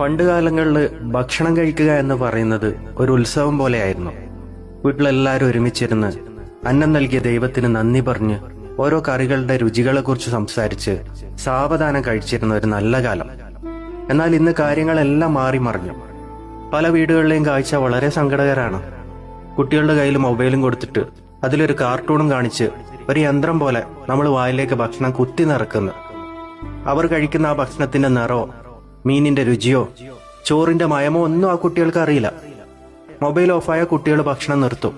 പണ്ട് കാലങ്ങളിൽ ഭക്ഷണം കഴിക്കുക എന്ന് പറയുന്നത് ഒരു ഉത്സവം പോലെയായിരുന്നു. വീട്ടിലെല്ലാവരും ഒരുമിച്ചിരുന്ന് അന്നം നൽകിയ ദൈവത്തിന് നന്ദി പറഞ്ഞ് ഓരോ കറികളുടെ രുചികളെക്കുറിച്ച് സംസാരിച്ച് സാവധാനം കഴിച്ചിരുന്ന ഒരു നല്ല കാലം. എന്നാൽ ഇന്ന് കാര്യങ്ങളെല്ലാം മാറി മറിഞ്ഞു. പല വീടുകളിലെയും കാഴ്ച വളരെ സങ്കടകരമാണ്. കുട്ടികളുടെ കയ്യിൽ മൊബൈലും കൊടുത്തിട്ട് അതിലൊരു കാർട്ടൂണും കാണിച്ച് ഒരു യന്ത്രം പോലെ നമ്മൾ വായിലേക്ക് ഭക്ഷണം കുത്തി നിറക്കുന്നു. അവർ കഴിക്കുന്ന ആ ഭക്ഷണത്തിന്റെ നിറോ, മീനിന്റെ രുചിയോ, ചോറിന്റെ മയമോ ഒന്നും ആ കുട്ടികൾക്ക് അറിയില്ല. മൊബൈൽ ഓഫായ കുട്ടികൾ ഭക്ഷണം നിർത്തും.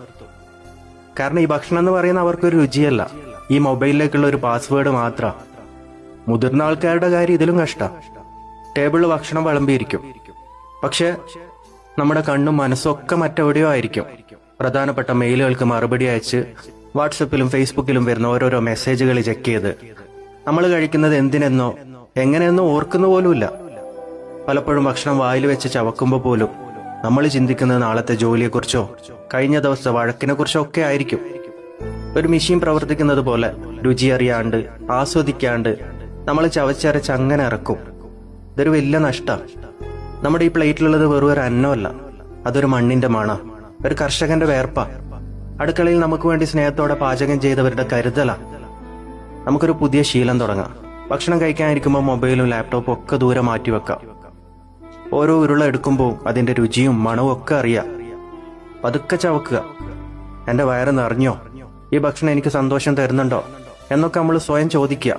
കാരണം ഈ ഭക്ഷണം എന്ന് പറയുന്ന അവർക്കൊരു രുചിയല്ല, ഈ മൊബൈലിലേക്കുള്ള ഒരു പാസ്വേഡ് മാത്രം. മുതിർന്ന ആൾക്കാരുടെ കാര്യം ഇതിലും കഷ്ടം. ടേബിളിൽ ഭക്ഷണം വിളമ്പിയിരിക്കും, പക്ഷെ നമ്മുടെ കണ്ണും മനസ്സും ഒക്കെ മറ്റെവിടെയോ ആയിരിക്കും. പ്രധാനപ്പെട്ട മെയിലുകൾക്ക് മറുപടി അയച്ച് വാട്സപ്പിലും ഫേസ്ബുക്കിലും വരുന്ന ഓരോരോ മെസ്സേജുകൾ ചെക്ക് ചെയ്ത് നമ്മൾ കഴിക്കുന്നത് എന്തിനെന്നോ എങ്ങനെയെന്നോ ഓർക്കുന്ന പോലുമില്ല. പലപ്പോഴും ഭക്ഷണം വായിൽ വെച്ച് ചവക്കുമ്പോൾ പോലും നമ്മൾ ചിന്തിക്കുന്നത് നാളത്തെ ജോലിയെക്കുറിച്ചോ കഴിഞ്ഞ ദിവസത്തെ വഴക്കിനെ കുറിച്ചോ ഒക്കെ ആയിരിക്കും. ഒരു മെഷീൻ പ്രവർത്തിക്കുന്നത് പോലെ രുചി അറിയാണ്ട് ആസ്വദിക്കാണ്ട് നമ്മൾ ചവച്ചരച്ച് അങ്ങനെ ഇറക്കും. ഇതൊരു വലിയ നഷ്ടമാണ്. നമ്മുടെ ഈ പ്ലേറ്റിലുള്ളത് വെറും ഒരു അന്നമല്ല, അതൊരു മണ്ണിന്റെ മണം, ഒരു കർഷകന്റെ വേർപ്പാ. അടുക്കളയിൽ നമുക്ക് വേണ്ടി സ്നേഹത്തോടെ പാചകം ചെയ്തവരുടെ കരുതലാ. നമുക്കൊരു പുതിയ ശീലം തുടങ്ങാം. ഭക്ഷണം കഴിക്കാനിരിക്കുമ്പോൾ മൊബൈലും ലാപ്ടോപ്പും ഒക്കെ ദൂരെ മാറ്റിവെക്കാം. ഓരോ ഉരുള എടുക്കുമ്പോൾ അതിന്റെ രുചിയും മണവും ഒക്കെ അറിയാം. പതുക്കെ ചവക്കുക. എന്റെ വയറ് നിറഞ്ഞോ, ഈ ഭക്ഷണം എനിക്ക് സന്തോഷം തരുന്നുണ്ടോ എന്നൊക്കെ നമ്മൾ സ്വയം ചോദിക്കുക.